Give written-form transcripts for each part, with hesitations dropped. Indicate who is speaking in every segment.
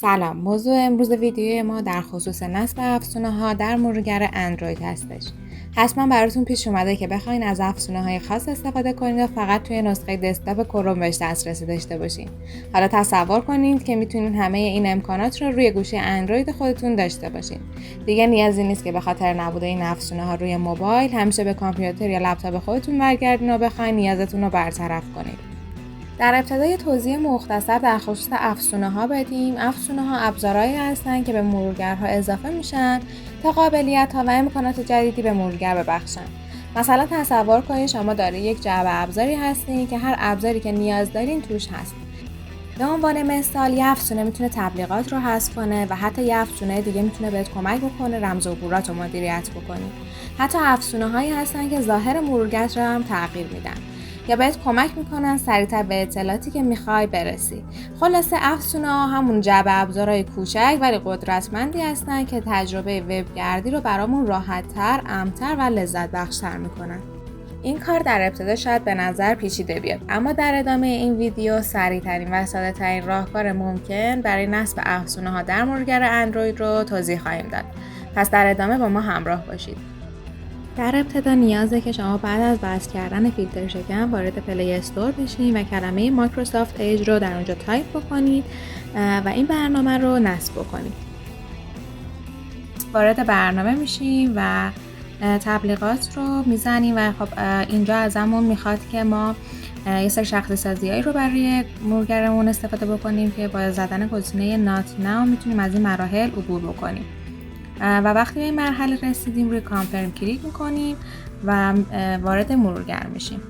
Speaker 1: سلام، موضوع امروز ویدیوی ما در خصوص نصب افزونه‌ها در مرورگر اندروید هستش. حتما براتون پیش اومده که بخواین از افزونه‌های خاص استفاده کنید و فقط توی نسخه دسکتاپ کروم بهش دسترسی داشته باشین. حالا تصور کنید که میتونید همه این امکانات رو روی گوشی اندروید خودتون داشته باشین. دیگه نیازی نیست که به خاطر نبود این افزونه‌ها روی موبایل همیشه به کامپیوتر یا لپتاپ خودتون برگردین و بخواین نیازتون رو برطرف کنید. در ابتدای توضیح مختصر در خصوص افزونه‌ها بدیم. افزونه‌ها ابزارهایی هستند که به مرورگرها اضافه میشن تا قابلیت‌ها و امکانات جدیدی به مرورگر ببخشن. مثلا تصور کنید شما دارید یک جعبه ابزاری هستین که هر ابزاری که نیاز دارین توش هست. به عنوان مثال یه افزونه میتونه تبلیغات رو حذف کنه و حتی یه افزونه دیگه میتونه بهت کمک بکنه رمز عبورات رو مدیریت بکنی. حتی افزونه‌هایی هستن که ظاهر مرورگر رو هم تغییر میدن یا بهت کمک میکنن سریعتر به اطلاعاتی که میخوای برسی. خلاصه افزونه‌ها همون جعبه ابزارهای کوچک ولی قدرتمندی هستن که تجربه وبگردی رو برامون راحت‌تر، امن‌تر و لذت بخش‌تر میکنن. این کار در ابتدا شاید به نظر پیچیده بیاد، اما در ادامه این ویدیو سریع‌ترین و ساده‌ترین راهکار ممکن برای نصب افزونه‌ها در مرورگر اندروید رو توضیح خواهیم داد. پس در ادامه با ما همراه باشید. در ابتدا نیازه که شما بعد از وصل کردن فیلتر شکن وارد پلی استور بشین و کلمه مایکروسافت ایج رو در اونجا تایپ بکنید و این برنامه رو نصب بکنید. وارد برنامه میشیم و تبلیغات رو میزنیم و خب اینجا ازمون میخواد که ما یه سری شخصی سازیایی رو برای مرورگرمون استفاده بکنیم که با زدن گزینه نات ناو میتونیم از این مراحل عبور بکنیم. و وقتی به این مرحله رسیدیم روی کانفرم کلیک میکنیم و وارد مرورگر میشیم.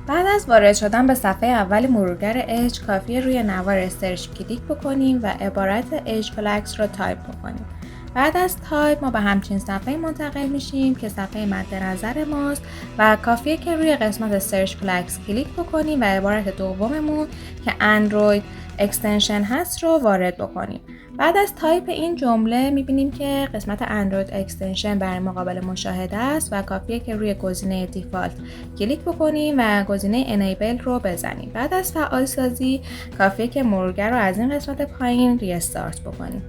Speaker 1: بعد از وارد شدن به صفحه اول مرورگر ایج کافیه روی نوار سرچ کلیک بکنیم و عبارت ایج فلکس رو تایپ بکنیم. بعد از تایپ ما به همچین صفحه منتقل میشیم که صفحه مد نظر ماست و کافیه که روی قسمت سرچ فلکس کلیک بکنیم و عبارت دوممون که اندروید اکستنشن هست رو وارد بکنیم. بعد از تایپ این جمله میبینیم که قسمت اندروید اکستنشن برای ما قابل مشاهده است و کافیه که روی گزینه دیفالت کلیک بکنیم و گزینه انیبل رو بزنیم. بعد از فعال سازی کافیه که مرورگر رو از این قسمت پایین ریستارت بکنیم.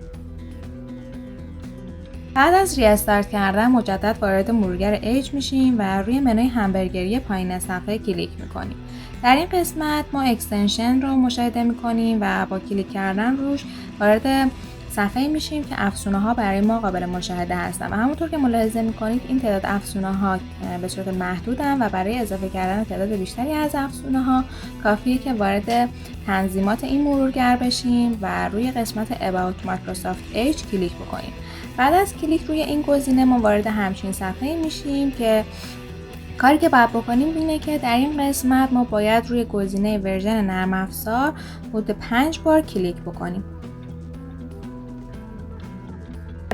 Speaker 1: بعد از ریستارت کردن مجدد وارد مرورگر ایج میشیم و روی منوی همبرگری پایین صفحه کلیک میکنیم. در این قسمت ما اکستنشن رو مشاهده میکنیم و با کلیک کردن روش وارد صفحه میشیم که افزونه‌ها برای ما قابل مشاهده هستن و همونطور که ملاحظه میکنید این تعداد افزونه‌ها به صورت محدودن و برای اضافه کردن تعداد بیشتری از افزونه‌ها کافیه که وارد تنظیمات این مرورگر بشیم و روی قسمت About Microsoft Edge کلیک بکنیم. بعد از کلیک روی این گزینه ما وارد همچین صفحه میشیم که کاری که باید بکنیم اینه که در این قسمت ما باید روی گزینه ورژن نرم افزار حدود 5 بار کلیک بکنیم.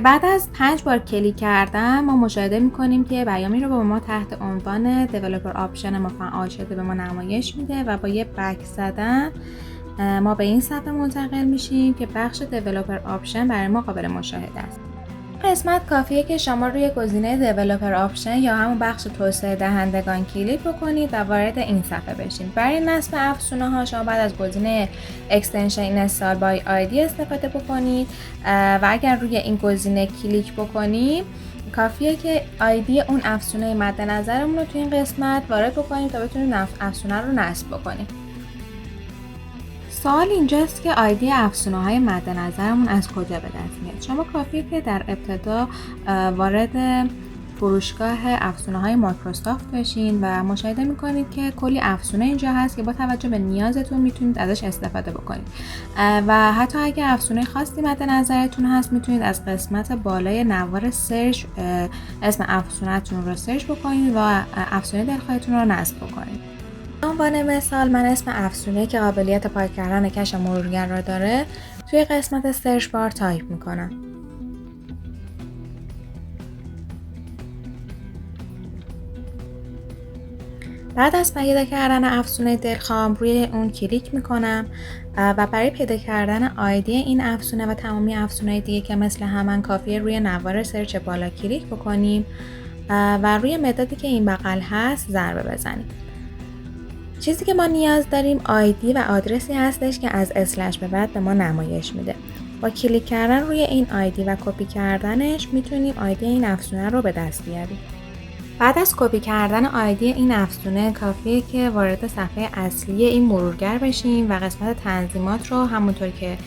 Speaker 1: بعد از 5 بار کلیک کردن ما مشاهده میکنیم که پیامی رو با ما تحت عنوان دیولپر آپشن ما فعال شده به ما نمایش میده و با یه بک زدن ما به این صفحه منتقل میشیم که بخش دیولپر آپشن برای ما قابل مشاهده است. قسمت کافیه که شما روی گزینه دیولپر آپشن یا همون بخش توسعه دهندگان کلیک بکنید و وارد این صفحه بشین. برای نصب افزونه‌ها شما بعد از گزینه اکستنشن اینستال بای آیدی استفاده بکنید و اگر روی این گزینه کلیک بکنید کافیه که آیدی اون افزونه مد نظرمون رو توی این قسمت وارد بکنید تا بتونید افزونه رو نصب بکنید. سوال اینجاست که آیدی افزونه‌های مد نظرمون از کجا به دست میاد؟ شما کافیه که در ابتدا وارد فروشگاه افزونه‌های مایکروسافت بشین و مشاهده میکنید که کلی افزونه اینجا هست که با توجه به نیازتون میتونید ازش استفاده بکنید و حتی اگر افزونه خاصی مد نظرتون هست میتونید از قسمت بالای نوار سرچ اسم افزونه‌تون رو سرچ بکنید و افزونه دلخواهتون رو نصب بکنید. به عنوان مثال من اسم افزونه که قابلیت پاک کردن کش مرورگر را داره توی قسمت سرچ بار تایپ میکنم. بعد از پیدا کردن افزونه دلخواهم روی اون کلیک میکنم و برای پیدا کردن آیدی این افزونه و تمامی افزونه دیگه که مثل همان کافیه روی نوار سرچ بالا کلیک بکنیم و روی مدادی که این بغل هست ضربه بزنیم. چیزی که ما نیاز داریم آیدی و آدرسی هستش که از اسلش به بعد به ما نمایش میده. با کلیک کردن روی این آیدی و کپی کردنش میتونیم آیدی این افزونه رو به دست بیاریم. بعد از کپی کردن آیدی این افزونه کافیه که وارد صفحه اصلی این مرورگر بشیم و قسمت تنظیمات رو همونطور که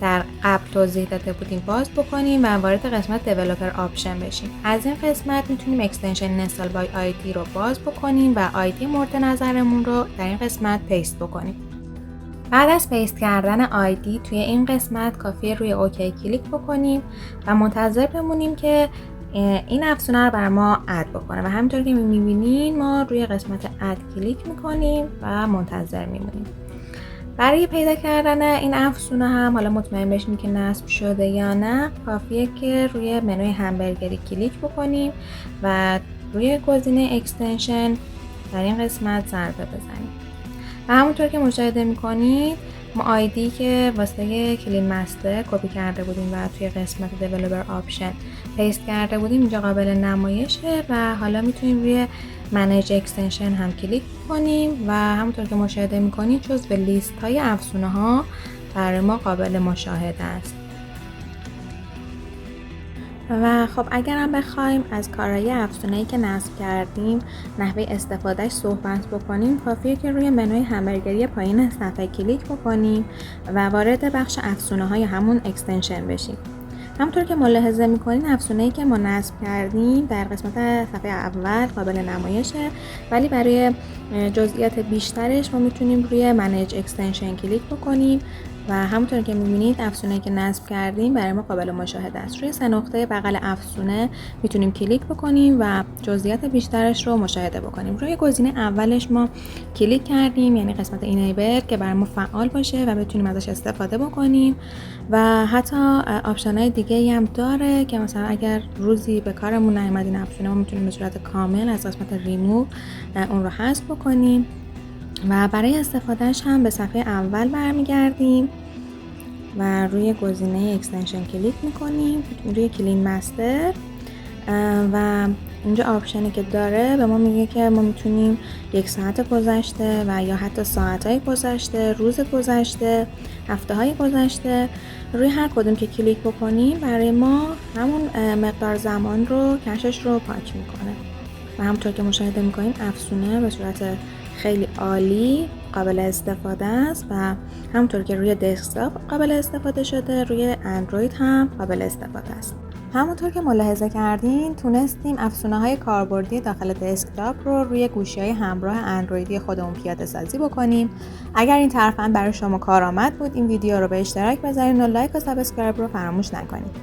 Speaker 1: در قبل توضیح داده بودیم باز بکنیم و وارد قسمت دیولپر آپشن بشیم. از این قسمت میتونیم اکستنشن اینستال بای آیدی رو باز بکنیم و آیدی مورد نظرمون رو در این قسمت پیست بکنیم. بعد از پیست کردن آیدی توی این قسمت کافیه روی اوکی کلیک بکنیم و منتظر بمونیم که این افزونه رو بر ما اد بکنه و همینطور که میبینین ما روی قسمت اد کلیک میکنیم و منتظر میمونیم. برای پیدا کردن این افزونه هم حالا مطمئن بشیم که نصب شده یا نه کافیه که روی منوی همبرگری کلیک بکنیم و روی گزینه اکستنشن در این قسمت ضربه بزنیم و همونطور که مشاهده میکنید ما آیدی که واسه کلین مستر کپی کرده بودیم و توی قسمت دیولپر آپشن پیست کرده بودیم اینجا قابل نمایشه و حالا میتونیم روی منیج اکستنشن هم کلیک کنیم و همونطور که مشاهده میکنید جزو لیست های افزونه ها برای ما قابل مشاهده است. و خب اگر هم بخوایم از کارهای افزونه‌ای که نصب کردیم نحوه استفادهش صحبت بکنیم کافیه که روی منوی همبرگری پایین صفحه کلیک بکنیم و وارد بخش افزونه‌های همون اکستنشن بشیم. همونطور که ملاحظه میکنین افزونه‌ای که ما نصب کردیم در قسمت صفحه اول قابل نمایشه ولی برای جزئیات بیشترش ما میتونیم روی منیج اکستنشن کلیک بکنیم و همونطور که میبینید افزونه‌ای که نصب کردیم برای ما قابل مشاهده است. روی 3 نقطه بغل افزونه میتونیم کلیک بکنیم و جزئیات بیشترش رو مشاهده بکنیم. روی گزینه اولش ما کلیک کردیم یعنی قسمت اینیبل که برای ما فعال باشه و بتونیم ازش استفاده بکنیم و حتی آپشن‌های دیگه‌ای هم داره که مثلا اگر روزی به کارمون نیامد این افزونه ما میتونیم به صورت کامل از قسمت ریموو اون رو حذف بکنیم و برای استفادهش هم به صفحه اول برمیگردیم و روی گزینه اکستنشن کلیک میکنیم روی کلین مستر و اینجا آپشنی که داره به ما میگه که ما میتونیم 1 ساعت گذشته و یا حتی ساعتهای گذشته، روز گذشته، هفته های گذشته روی هر کدوم که کلیک بکنیم برای ما همون مقدار زمان رو کشش رو پاک میکنه و همونطور که مشاهده میکنیم افزونه به صورت خیلی عالی قابل استفاده است و همونطور که روی دسکتاپ قابل استفاده شده روی اندروید هم قابل استفاده است. همونطور که ملاحظه کردین تونستیم افزونه‌های کاربردی داخل دسکتاپ رو روی گوشی‌های همراه اندرویدی خودمون پیاده سازی بکنیم. اگر این ترفند برای شما کارآمد بود این ویدیو رو به اشتراک بذارین و لایک و سابسکرایب رو فراموش نکنید.